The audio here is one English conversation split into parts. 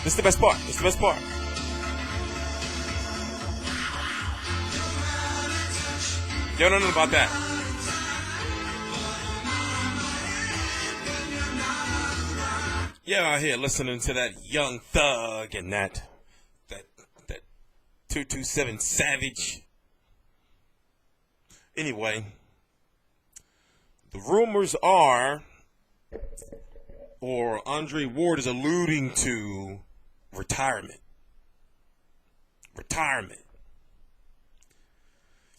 This is the best part. This is the best part. You don't know about that. Yeah, out here listening to that Young Thug and that 227 Savage. Anyway, the rumors are, or Andre Ward is alluding to, retirement.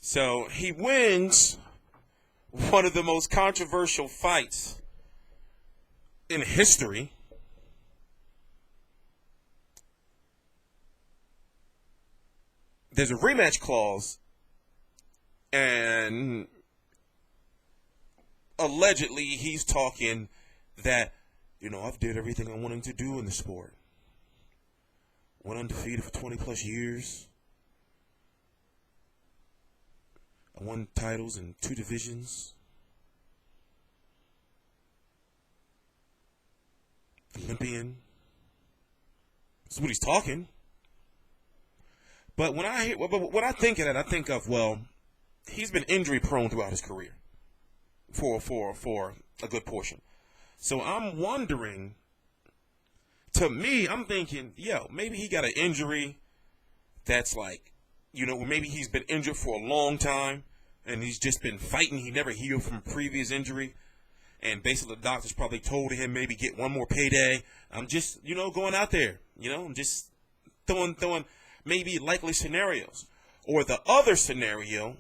So he wins one of the most controversial fights in history. There's a rematch clause, and allegedly he's talking that, I've did everything I wanted to do in the sport. Went undefeated for 20 plus years. I won titles in 2 divisions. Olympian. That's what he's talking. But when I think of that, I think of, he's been injury prone throughout his career for a good portion. So I'm wondering, to me, I'm thinking, maybe he got an injury that's like, maybe he's been injured for a long time and he's just been fighting. He never healed from a previous injury. And basically the doctors probably told him maybe get one more payday. I'm just, going out there. I'm just throwing maybe likely scenarios. Or the other scenario,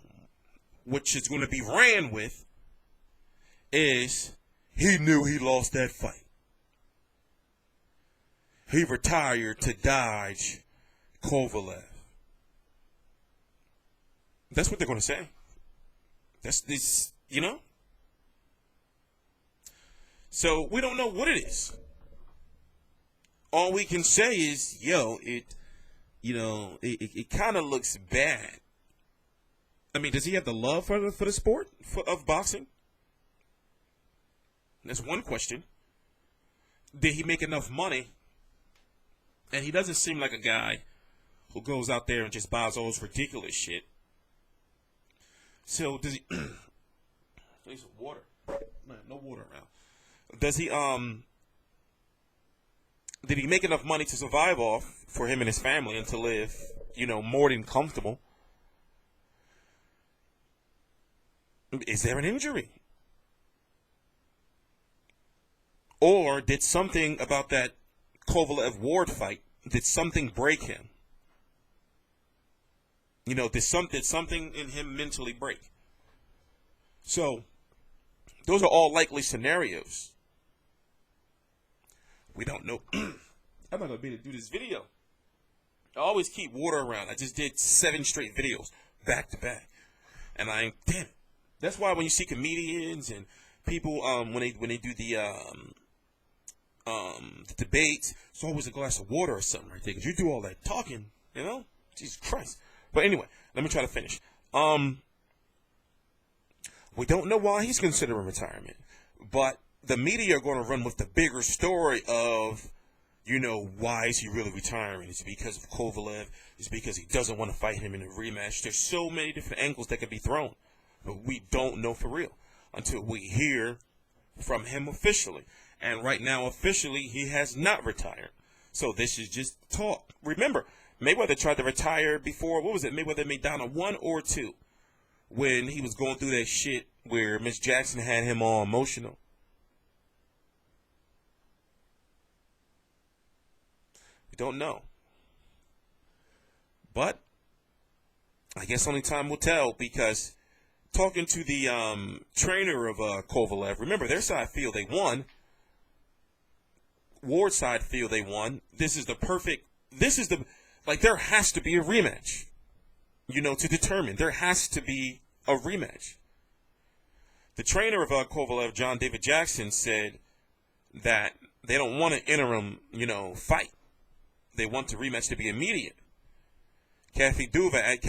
which is going to be ran with, is he knew he lost that fight. He retired to dodge Kovalev. That's what they're going to say. That's this, So we don't know what it is. All we can say is, it kind of looks bad. I mean, does he have the love for the sport of boxing? That's one question. Did he make enough money? And he doesn't seem like a guy who goes out there and just buys all this ridiculous shit. So does he? I need some water. Man, no water around. Does he? Did he make enough money to survive off for him and his family and to live, more than comfortable? Is there an injury? Or did something about that Kovalev Ward fight, did something break him? Did something in him mentally break? So, those are all likely scenarios. We don't know. I'm not going to be able to do this video. I always keep water around. I just did 7 straight videos back to back. And damn it. That's why when you see comedians and people, when they do the debates, it's always a glass of water or something right there. Because you do all that talking, Jesus Christ. But anyway, let me try to finish. We don't know why he's considering retirement. But the media are going to run with the bigger story of, why is he really retiring? Is it because of Kovalev? Is it because he doesn't want to fight him in a rematch? There's so many different angles that can be thrown. But we don't know for real until we hear from him officially. And right now, officially, he has not retired. So this is just talk. Remember, Mayweather tried to retire before, what was it? Mayweather made Donna 1 or 2 when he was going through that shit where Miss Jackson had him all emotional. We don't know. But I guess only time will tell, because talking to the trainer of Kovalev, remember, their side feel they won. Ward's side feel they won. There has to be a rematch, to determine. There has to be a rematch. The trainer of Kovalev, John David Jackson, said that they don't want an interim, fight. They want the rematch to be immediate. Kathy Duva at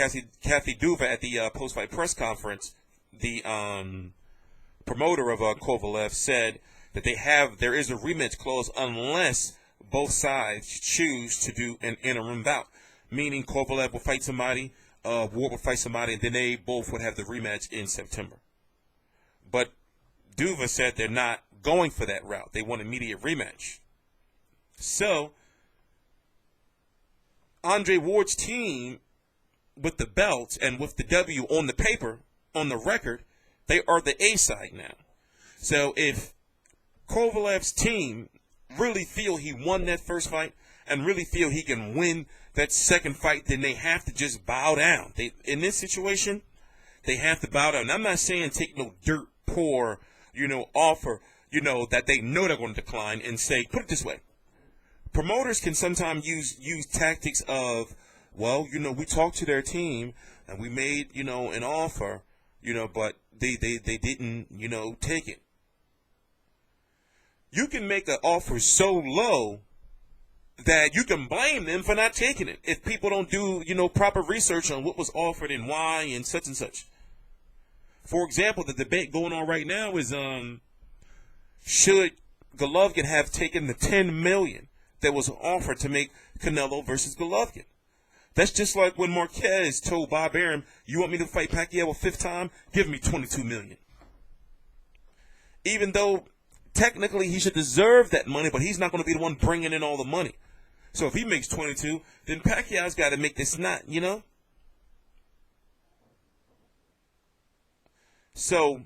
the post-fight press conference, the promoter of Kovalev, said that there is a rematch clause unless both sides choose to do an interim bout, meaning Kovalev will fight somebody, Ward will fight somebody, and then they both would have the rematch in September. But Duva said they're not going for that route. They want immediate rematch. So, Andre Ward's team, with the belt and with the W on the paper, on the record, they are the A side now. So if Kovalev's team really feel he won that first fight and really feel he can win that second fight, then they have to just bow down. In this situation, they have to bow down. And I'm not saying take no dirt poor, offer, that they know they're going to decline and say, put it this way. Promoters can sometimes use tactics of, well, we talked to their team and we made, an offer, but they didn't, take it. You can make an offer so low that you can blame them for not taking it if people don't do, proper research on what was offered and why and such. For example, the debate going on right now is should Golovkin have taken the $10 million that was offered to make Canelo versus Golovkin? That's just like when Marquez told Bob Arum, you want me to fight Pacquiao a fifth time? Give me $22 million. Even though technically he should deserve that money, but he's not going to be the one bringing in all the money. So if he makes 22, then Pacquiao's got to make this knot, So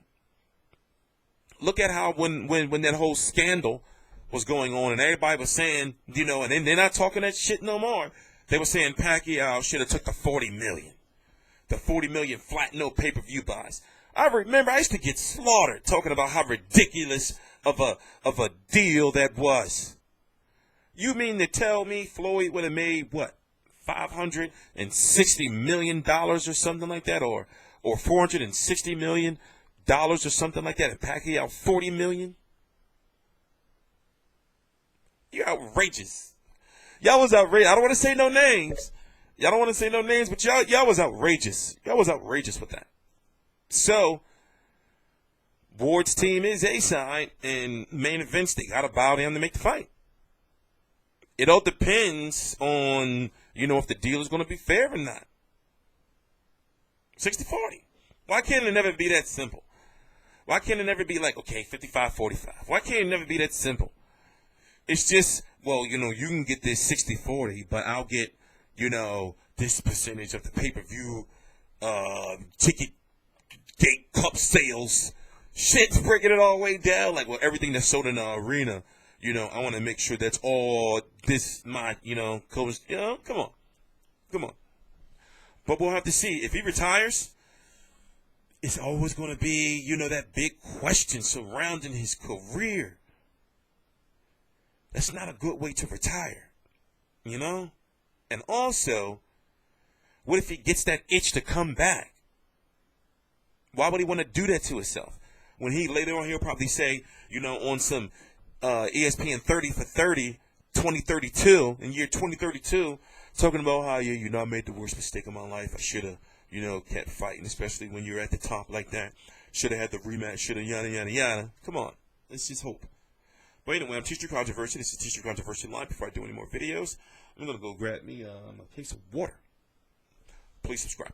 look at how when that whole scandal was going on and everybody was saying, and then they're not talking that shit no more. They were saying Pacquiao should have took the $40 million. The $40 million flat no pay-per-view buys. I remember I used to get slaughtered talking about how ridiculous of a deal that was. You mean to tell me Floyd would have made what, $560 million or something like that, or $460 million or something like that, and Pacquiao $40 million? You're outrageous. Y'all was outrageous. I don't want to say no names. But y'all was outrageous. Y'all was outrageous with that. So, Ward's team is A-side, and main events, they got to bow down to make the fight. It all depends on, if the deal is going to be fair or not. 60-40. Why can't it never be that simple? Why can't it never be like, okay, 55-45? Why can't it never be that simple? It's just, well, you can get this 60-40, but I'll get, this percentage of the pay-per-view ticket gate cup sales. Shit's breaking it all the way down. Like, well, everything that's sold in the arena, I want to make sure that's all this, come on. But we'll have to see. If he retires, it's always going to be, that big question surrounding his career. That's not a good way to retire, And also, what if he gets that itch to come back? Why would he want to do that to himself? When he later on, he'll probably say, on some ESPN 30 for 30, 2032, in year 2032, talking about how, I made the worst mistake of my life. I should have, kept fighting, especially when you're at the top like that. Should have had the rematch, should have yada, yada, yada. Come on. Let's just hope. But anyway, I'm TstreeT Controversy. This is TstreeT Controversy Live. Before I do any more videos, I'm going to go grab me a case of water. Please subscribe.